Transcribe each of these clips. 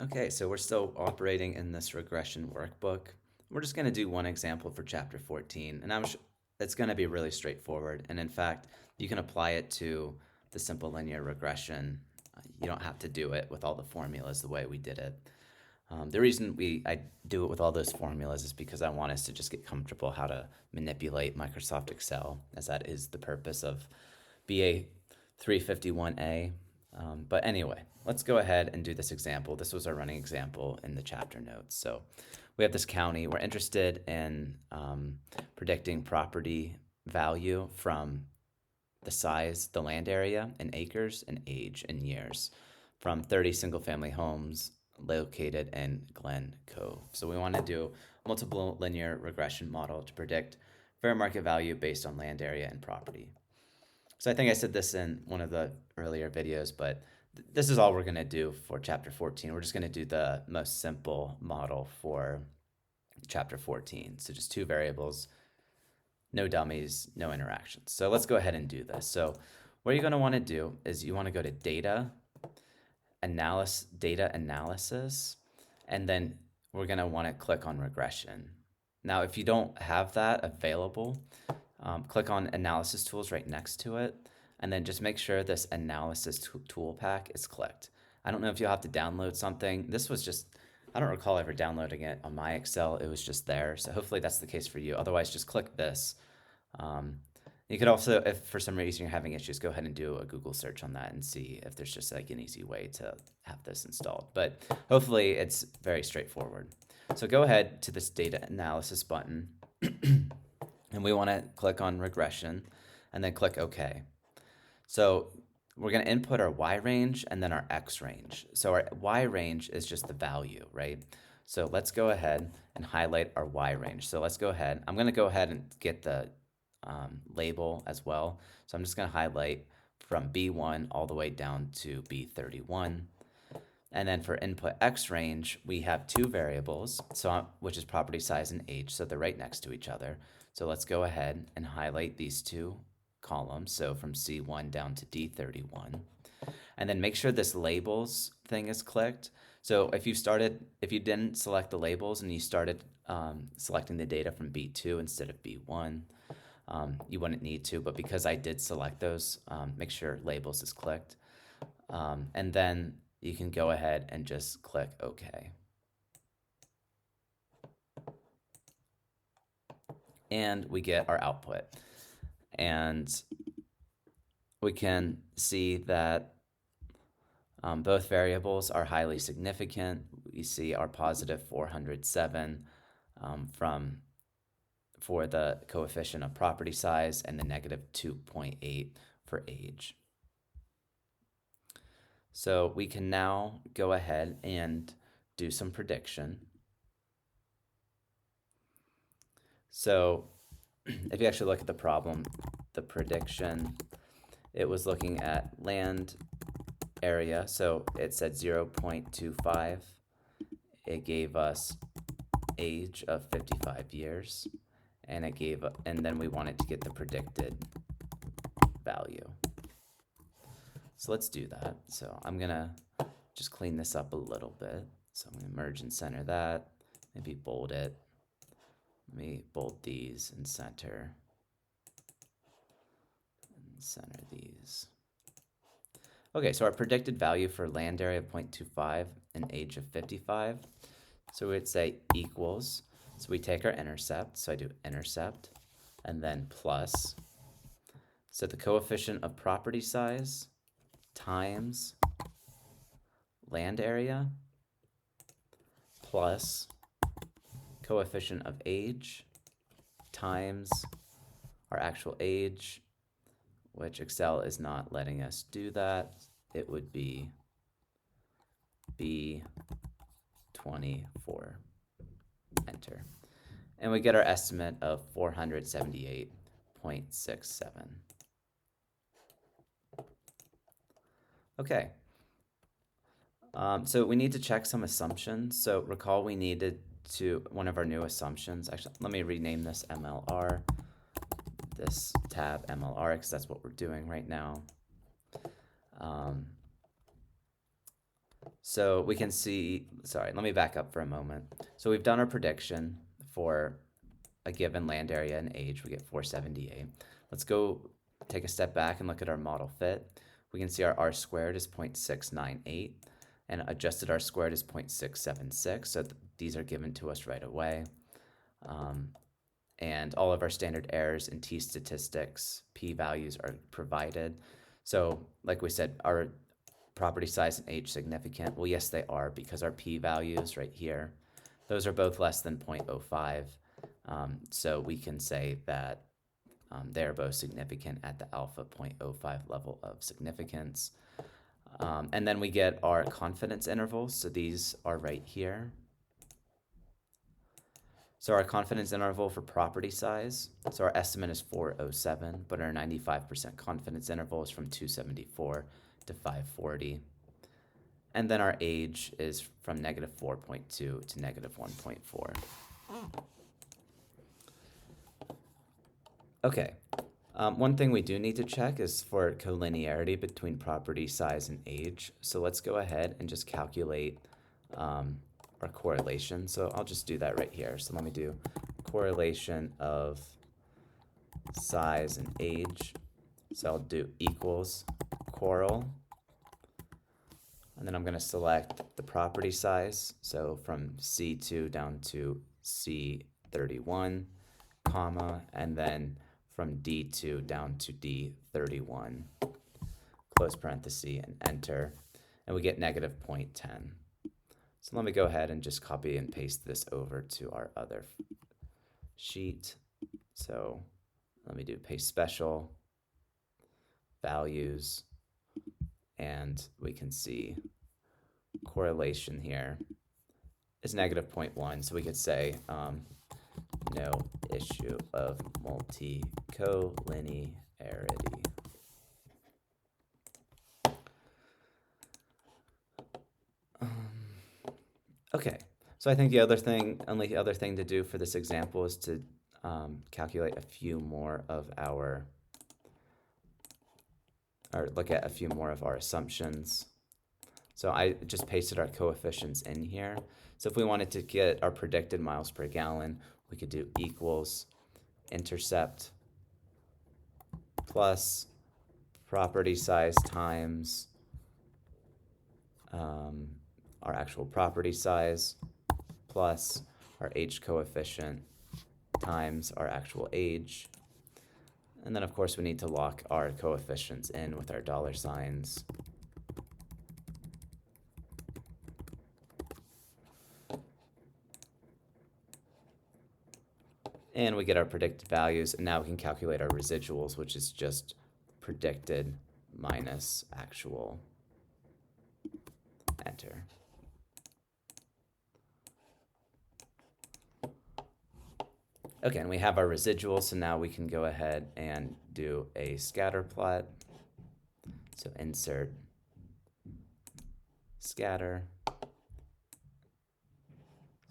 Okay, so we're still operating in this regression workbook. We're just going to do one example for chapter 14, and it's going to be really straightforward. And in fact, you can apply it to the simple linear regression. You don't have to do it with all the formulas the way we did it. The reason I do it with all those formulas is because I want us to just get comfortable how to manipulate Microsoft Excel, as that is the purpose of BA 351A. But anyway, let's go ahead and do this example. This was our running example in the chapter notes. So we have this county. We're interested in predicting property value from the size, the land area in acres, and age in years from 30 single family homes located in Glen Cove. So we want to do a multiple linear regression model to predict fair market value based on land area and property. So I think I said this in one of the earlier videos, but this is all we're going to do for chapter 14. We're just going to do the most simple model for chapter 14. So just two variables, no dummies, no interactions. So let's go ahead and do this. So what you're going to want to do is you want to go to data analysis, and then we're going to want to click on regression. Now, if you don't have that available, click on analysis tools right next to it, and then just make sure this analysis tool pack is clicked. I don't know if you'll have to download something. This was just, I don't recall ever downloading it on my Excel. It was just there. So hopefully that's the case for you. Otherwise, just click this. You could also, if for some reason you're having issues, go ahead and do a Google search on that and see if there's just like an easy way to have this installed. But hopefully it's very straightforward. So go ahead to this data analysis button and we want to click on regression and then click OK. So we're going to input our Y range and then our X range. So our Y range is just the value, right? So let's go ahead and highlight our Y range. So let's go ahead. I'm going to go ahead and get the label as well. So I'm just going to highlight from B1 all the way down to B31. And then for input X range, we have two variables, which is property size and age. So they're right next to each other. So let's go ahead and highlight these two columns. So from C1 down to D31. And then make sure this labels thing is clicked. So if you didn't select the labels and you started selecting the data from B2 instead of B1, you wouldn't need to, but because I did select those, make sure labels is clicked. And then you can go ahead and just click OK. And we get our output. And we can see that both variables are highly significant. We see our positive 407 for the coefficient of property size and the negative 2.8 for age. So we can now go ahead and do some prediction. So if you actually look at the problem, the prediction, it was looking at land area. So it said 0.25. It gave us age of 55 years. And then we wanted to get the predicted value. So let's do that. So I'm gonna just clean this up a little bit. So I'm gonna merge and center that, maybe bold it. Let me bold these and center these. Okay, so our predicted value for land area of 0.25 and age of 55. So we'd say equals. So we take our intercept. So I do intercept and then plus. So the coefficient of property size times land area plus coefficient of age times our actual age, which Excel is not letting us do that. It would be B24. Enter. And we get our estimate of 478.67. Okay. So we need to check some assumptions. So recall we needed one of our new assumptions. Actually, let me rename this MLR. This tab MLR, because that's what we're doing right now. So we can see, sorry, let me back up for a moment. So we've done our prediction for a given land area and age. We get 478. Let's go take a step back and look at our model fit. We can see our R squared is 0.698 and adjusted R squared is 0.676. So these are given to us right away. And all of our standard errors and t-statistics, p-values are provided. So like we said, our property size and age significant? Well, yes, they are, because our p-values right here, those are both less than 0.05. So we can say that they're both significant at the alpha 0.05 level of significance. And then we get our confidence intervals. So these are right here. So our confidence interval for property size, so our estimate is 407, but our 95% confidence interval is from 274 to 540. And then our age is from -4.2 to -1.4. Okay. One thing we do need to check is for collinearity between property size and age. So let's go ahead and just calculate our correlation. So I'll just do that right here. So let me do correlation of size and age. So I'll do equals correl. And then I'm going to select the property size. So from C2 down to C31, comma, and then from D2 down to D31, close parenthesis, and enter. And we get -0.10. So let me go ahead and just copy and paste this over to our other sheet. So let me do paste special, values, and we can see correlation here is -0.1. So we could say no issue of multi-collinearity. Okay, so I think the only other thing to do for this example is to calculate a few more of our, or look at a few more of our assumptions. So I just pasted our coefficients in here. So if we wanted to get our predicted miles per gallon, we could do equals intercept plus property size times our actual property size plus our age coefficient times our actual age. And then of course we need to lock our coefficients in with our dollar signs. And we get our predicted values, and now we can calculate our residuals, which is just predicted minus actual. Enter. Okay, and we have our residuals, so now we can go ahead and do a scatter plot. So insert scatter.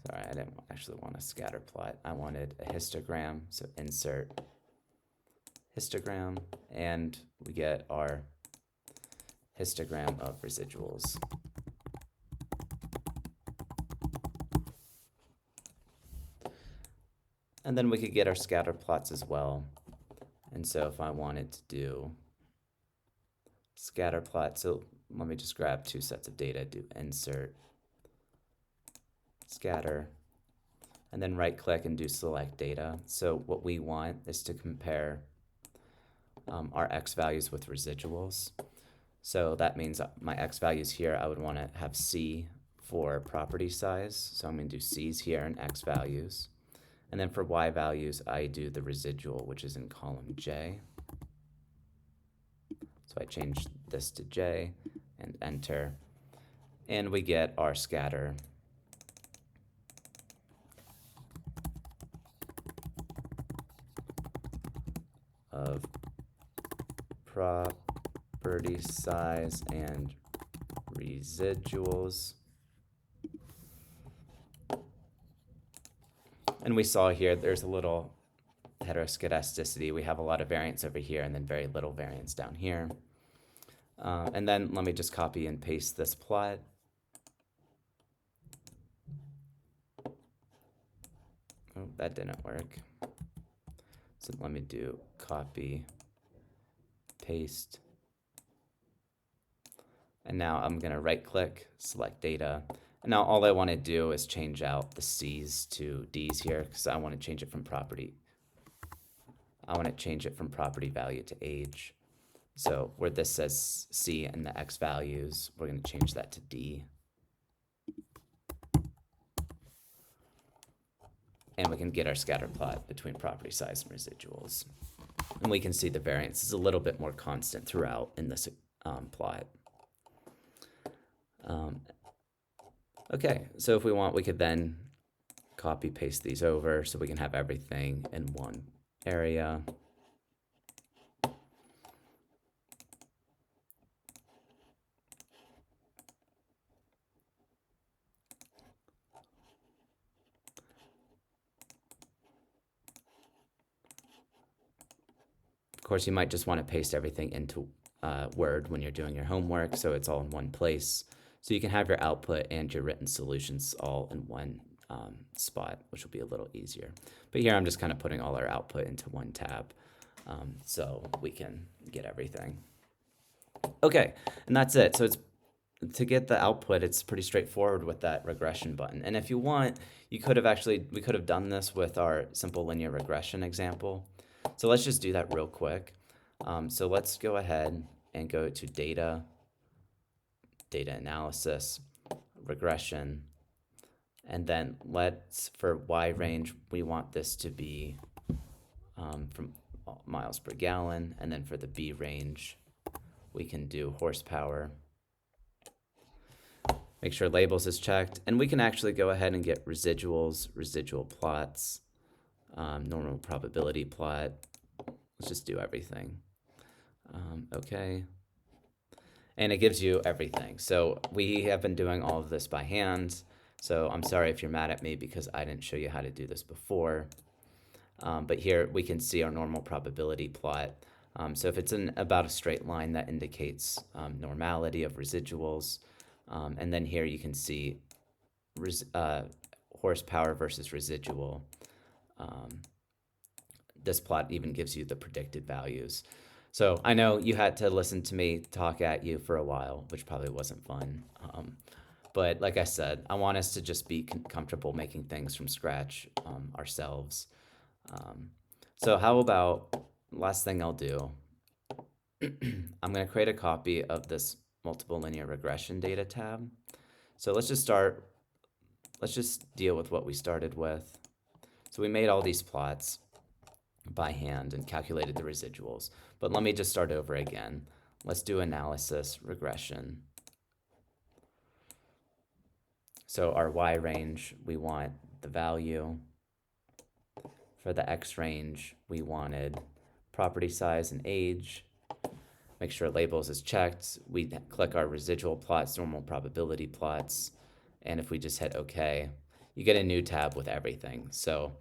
Sorry, I didn't actually want a scatter plot. I wanted a histogram, so insert histogram, and we get our histogram of residuals. And then we could get our scatter plots as well. And so if I wanted to do scatter plot, so let me just grab two sets of data, do insert scatter, and then right click and do select data. So what we want is to compare our x values with residuals. So that means my x values here, I would want to have C for property size. So I'm going to do C's here and x values. And then for y values, I do the residual, which is in column J. So I change this to J and enter. And we get our scatter of property size and residuals. And we saw here there's a little heteroscedasticity. We have a lot of variance over here and then very little variance down here. And then let me just copy and paste this plot. Oh, that didn't work. So let me do copy, paste. And now I'm going to right click, select data. And now all I want to do is change out the C's to D's here because I want to change it from property. I want to change it from property value to age. So where this says C and the X values, we're going to change that to D. And we can get our scatter plot between property size and residuals. And we can see the variance is a little bit more constant throughout in this plot. Okay, so if we want, we could then copy paste these over so we can have everything in one area. Of course, you might just want to paste everything into Word when you're doing your homework so it's all in one place. So you can have your output and your written solutions all in one spot, which will be a little easier. But here I'm just kind of putting all our output into one tab so we can get everything. Okay, and that's it. So it's to get the output, it's pretty straightforward with that regression button. And if you want, we could have done this with our simple linear regression example. So let's just do that real quick. So let's go ahead and go to data, data analysis, regression, and then for Y range, we want this to be from miles per gallon, and then for the B range, we can do horsepower. Make sure labels is checked, and we can actually go ahead and get residuals, residual plots, normal probability plot. Let's just do everything. Okay. And it gives you everything. So we have been doing all of this by hand. So I'm sorry if you're mad at me because I didn't show you how to do this before. But here we can see our normal probability plot. So if it's in about a straight line, that indicates normality of residuals. And then here you can see horsepower versus residual. This plot even gives you the predicted values. So I know you had to listen to me talk at you for a while, which probably wasn't fun. But like I said, I want us to just be comfortable making things from scratch ourselves. So how about, last thing I'll do, I'm going to create a copy of this multiple linear regression data tab. So let's just deal with what we started with. So we made all these plots by hand and calculated the residuals. But let me just start over again. Let's do analysis, regression. So our Y range, we want the value. For the X range, we wanted property size and age. Make sure labels is checked. We click our residual plots, normal probability plots. And if we just hit OK, you get a new tab with everything. So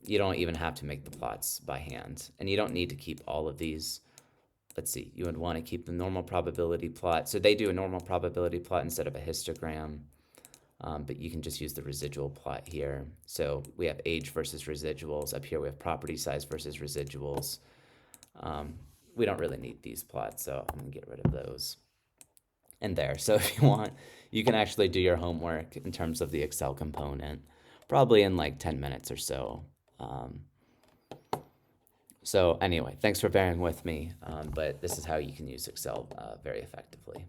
you don't even have to make the plots by hand. And you don't need to keep all of these. Let's see, you would want to keep the normal probability plot. So they do a normal probability plot instead of a histogram. But you can just use the residual plot here. So we have age versus residuals. Up here we have property size versus residuals. We don't really need these plots, so I'm going to get rid of those. And there. So if you want, you can actually do your homework in terms of the Excel component, probably in like 10 minutes or so. So anyway, thanks for bearing with me, but this is how you can use Excel very effectively.